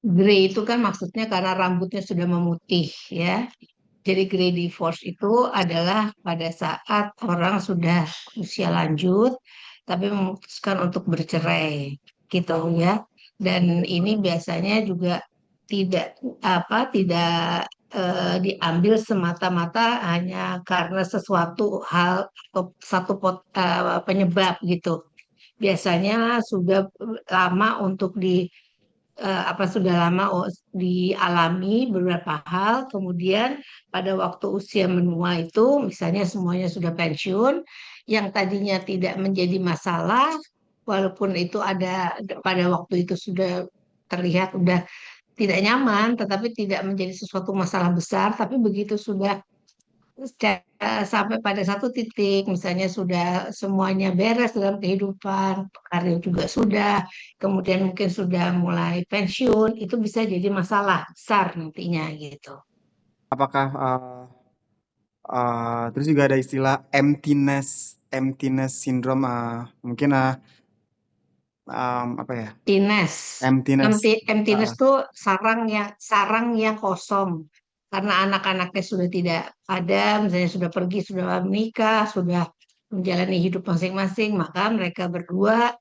Grey itu kan maksudnya karena rambutnya sudah memutih ya. Jadi grey divorce itu adalah pada saat orang sudah usia lanjut tapi memutuskan untuk bercerai gitu ya. Dan ini biasanya juga tidak tidak diambil semata-mata hanya karena sesuatu hal atau penyebab gitu. Biasanya sudah lama untuk sudah lama dialami beberapa hal, kemudian pada waktu usia menua itu misalnya semuanya sudah pensiun, yang tadinya tidak menjadi masalah walaupun itu ada pada waktu itu sudah terlihat udah tidak nyaman, tetapi tidak menjadi sesuatu masalah besar, tapi begitu sudah sampai pada satu titik, misalnya sudah semuanya beres dalam kehidupan, karir juga sudah, kemudian mungkin sudah mulai pensiun, itu bisa jadi masalah besar nantinya gitu. Apakah terus juga ada istilah emptiness syndrome, mungkin apa ya, Emptiness, emptiness. emptiness uh, tuh sarang yang kosong karena anak-anaknya sudah tidak ada, misalnya sudah pergi, sudah menikah, sudah menjalani hidup masing-masing, maka mereka berdua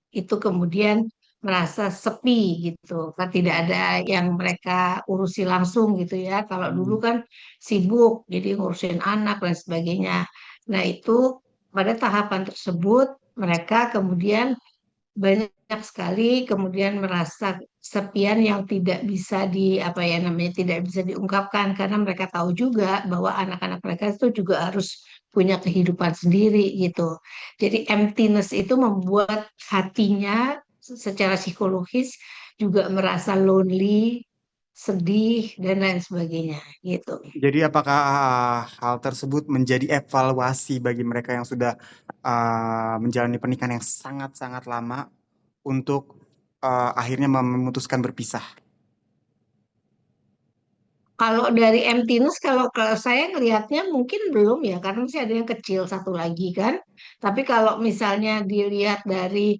itu kemudian merasa sepi gitu kan, tidak ada yang mereka urusi langsung gitu ya. Kalau dulu hmm. kan sibuk jadi ngurusin anak dan sebagainya. Nah, itu pada tahapan tersebut mereka kemudian banyak sekali kemudian merasa kesepian yang tidak bisa tidak bisa diungkapkan karena mereka tahu juga bahwa anak-anak mereka itu juga harus punya kehidupan sendiri gitu. Jadi emptiness itu membuat hatinya secara psikologis juga merasa lonely, sedih dan lain sebagainya gitu. Jadi apakah hal tersebut menjadi evaluasi bagi mereka yang sudah menjalani pernikahan yang sangat-sangat lama untuk akhirnya memutuskan berpisah? Kalau dari emptiness, kalau saya ngelihatnya mungkin belum ya, karena masih ada yang kecil satu lagi kan. Tapi kalau misalnya dilihat dari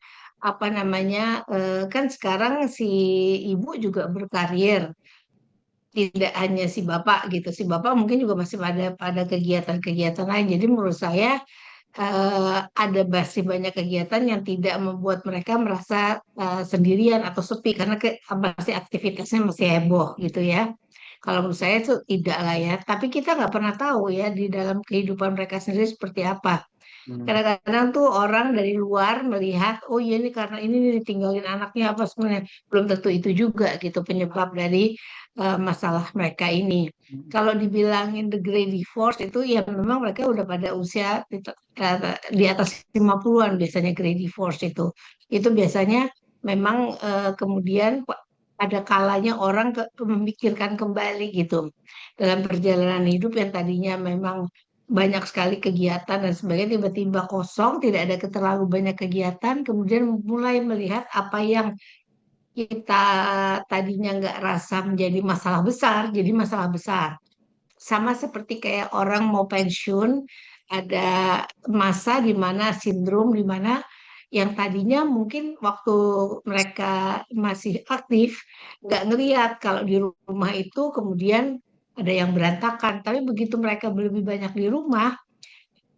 kan sekarang si ibu juga berkarir, tidak hanya si bapak gitu. Si bapak mungkin juga masih pada kegiatan-kegiatan lain. Jadi menurut saya ada masih banyak kegiatan yang tidak membuat mereka merasa sendirian atau sepi karena masih aktivitasnya masih heboh gitu ya. Kalau menurut saya itu tidak lah ya. Tapi kita nggak pernah tahu ya di dalam kehidupan mereka sendiri seperti apa. Hmm. Kadang-kadang tuh orang dari luar melihat, oh iya ini karena ini nih ditinggalin anaknya apa sebenarnya. Belum tentu itu juga gitu penyebab dari masalah mereka ini. Kalau dibilangin the great divorce itu ya memang mereka udah pada usia di atas 50-an biasanya great divorce itu. Itu biasanya memang kemudian ada kalanya orang memikirkan kembali gitu dalam perjalanan hidup yang tadinya memang banyak sekali kegiatan dan sebagainya tiba-tiba kosong, tidak ada terlalu banyak kegiatan, kemudian mulai melihat apa yang kita tadinya nggak rasa menjadi masalah besar, jadi masalah besar. Sama seperti kayak orang mau pensiun, ada masa di mana sindrom di mana yang tadinya mungkin waktu mereka masih aktif nggak ngelihat kalau di rumah itu kemudian ada yang berantakan. Tapi begitu mereka lebih banyak di rumah,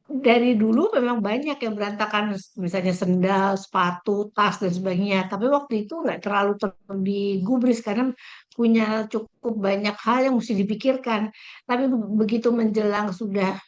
dari dulu memang banyak yang berantakan, misalnya sendal, sepatu, tas dan sebagainya. Tapi waktu itu nggak terlalu digubris karena punya cukup banyak hal yang mesti dipikirkan. Tapi begitu menjelang sudah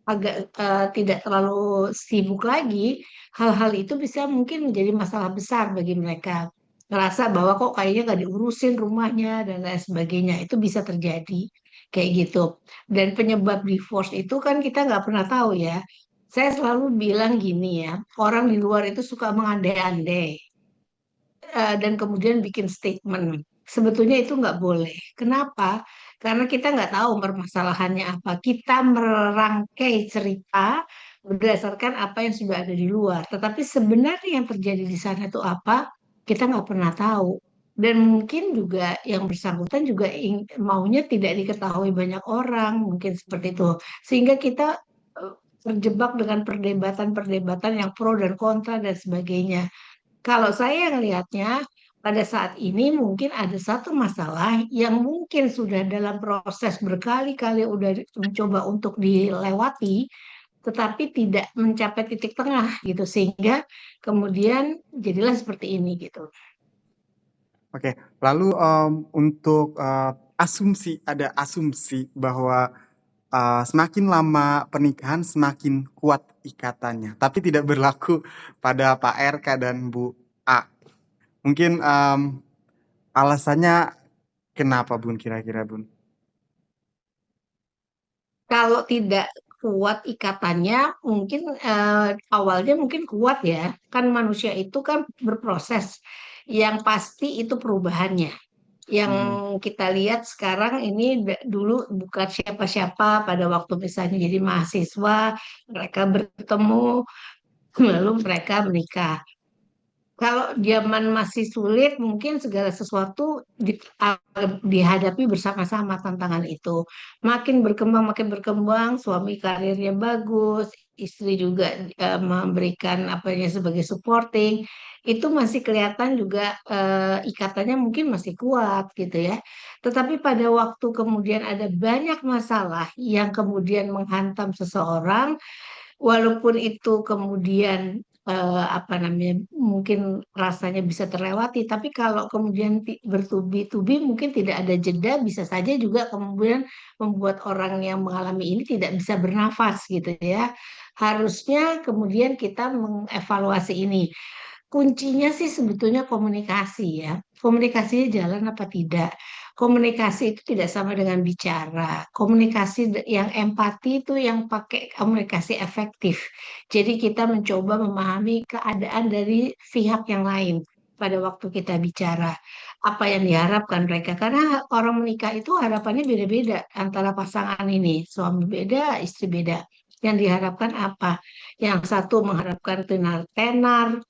agak tidak terlalu sibuk lagi, hal-hal itu bisa mungkin menjadi masalah besar bagi mereka. Ngerasa bahwa kok kayaknya nggak diurusin rumahnya dan lain sebagainya. Itu bisa terjadi kayak gitu. Dan penyebab divorce itu kan kita nggak pernah tahu ya. Saya selalu bilang gini ya, orang di luar itu suka mengandai-andai dan kemudian bikin statement. Sebetulnya itu nggak boleh. Kenapa? Karena kita nggak tahu permasalahannya apa. Kita merangkai cerita berdasarkan apa yang sudah ada di luar. Tetapi sebenarnya yang terjadi di sana itu apa, kita nggak pernah tahu. Dan mungkin juga yang bersangkutan juga maunya tidak diketahui banyak orang, mungkin seperti itu. Sehingga kita eh, terjebak dengan perdebatan-perdebatan yang pro dan kontra dan sebagainya. Kalau saya ngelihatnya, pada saat ini mungkin ada satu masalah yang mungkin sudah dalam proses berkali-kali udah mencoba untuk dilewati, tetapi tidak mencapai titik tengah gitu, sehingga kemudian jadilah seperti ini gitu. Oke, lalu untuk asumsi, ada asumsi bahwa semakin lama pernikahan semakin kuat ikatannya, tapi tidak berlaku pada Pak RK dan Bu A. Mungkin alasannya kenapa Bun kira-kira Bun? Kalau tidak kuat ikatannya, mungkin awalnya mungkin kuat ya. Kan manusia itu kan berproses. Yang pasti itu perubahannya. Yang Hmm. kita lihat sekarang ini dulu bukan siapa-siapa pada waktu misalnya jadi mahasiswa, mereka bertemu, lalu mereka menikah. Kalau zaman masih sulit, mungkin segala sesuatu dihadapi bersama-sama tantangan itu. Makin berkembang, suami karirnya bagus, istri juga memberikan apanya sebagai supporting, itu masih kelihatan juga ikatannya mungkin masih kuat gitu ya. Tetapi pada waktu kemudian ada banyak masalah yang kemudian menghantam seseorang, walaupun itu kemudian apa namanya mungkin rasanya bisa terlewati, tapi kalau kemudian bertubi-tubi mungkin tidak ada jeda, bisa saja juga kemudian membuat orang yang mengalami ini tidak bisa bernafas gitu ya. Harusnya kemudian kita mengevaluasi ini. Kuncinya sih sebetulnya komunikasi ya. Komunikasinya jalan apa tidak. Komunikasi itu tidak sama dengan bicara. Komunikasi yang empati itu yang pakai komunikasi efektif. Jadi kita mencoba memahami keadaan dari pihak yang lain pada waktu kita bicara. Apa yang diharapkan mereka. Karena orang menikah itu harapannya beda-beda antara pasangan ini. Suami beda, istri beda. Yang diharapkan apa? Yang satu mengharapkan tenar-tenar,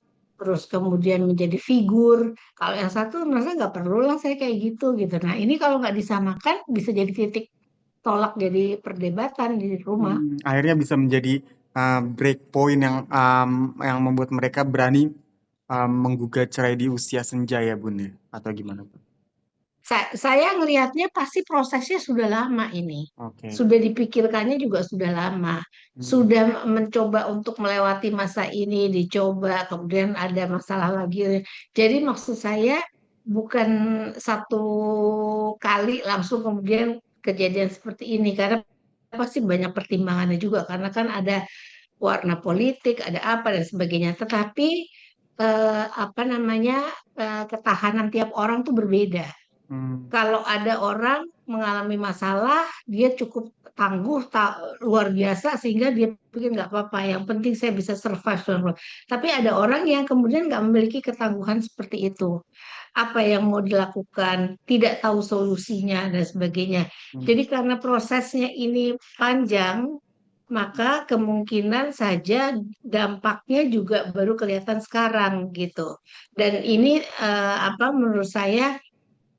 terus kemudian menjadi figur. Kalau yang satu merasa nggak perlu lah saya kayak gitu gitu. Nah ini kalau nggak disamakan bisa jadi titik tolak, jadi perdebatan di rumah. Akhirnya bisa menjadi break point yang membuat mereka berani menggugat cerai di usia senja ya Bun ya, atau gimana Bun? Saya ngelihatnya pasti prosesnya sudah lama ini. Oke. Sudah dipikirkannya juga sudah lama. Hmm. Sudah mencoba untuk melewati masa ini, dicoba, kemudian ada masalah lagi. Jadi maksud saya bukan satu kali langsung kemudian kejadian seperti ini. Karena pasti banyak pertimbangannya juga. Karena kan ada warna politik, ada apa dan sebagainya. Tetapi apa namanya ketahanan tiap orang tuh berbeda. Hmm. Kalau ada orang mengalami masalah, dia cukup tangguh, luar biasa sehingga dia pikir nggak apa-apa. Yang penting saya bisa survive. Tapi ada orang yang kemudian nggak memiliki ketangguhan seperti itu. Apa yang mau dilakukan, tidak tahu solusinya dan sebagainya. Hmm. Jadi karena prosesnya ini panjang, maka kemungkinan saja dampaknya juga baru kelihatan sekarang gitu. Dan ini apa menurut saya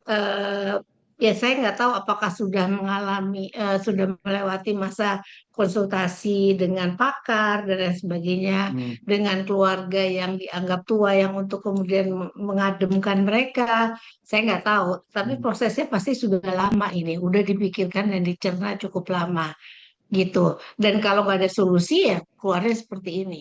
eh, ya saya nggak tahu apakah sudah mengalami sudah melewati masa konsultasi dengan pakar dan lain sebagainya, Hmm. dengan keluarga yang dianggap tua yang untuk kemudian mengademkan mereka. Saya nggak tahu, tapi Hmm. prosesnya pasti sudah lama ini, udah dipikirkan dan dicerna cukup lama gitu. Dan kalau nggak ada solusi ya keluarnya seperti ini.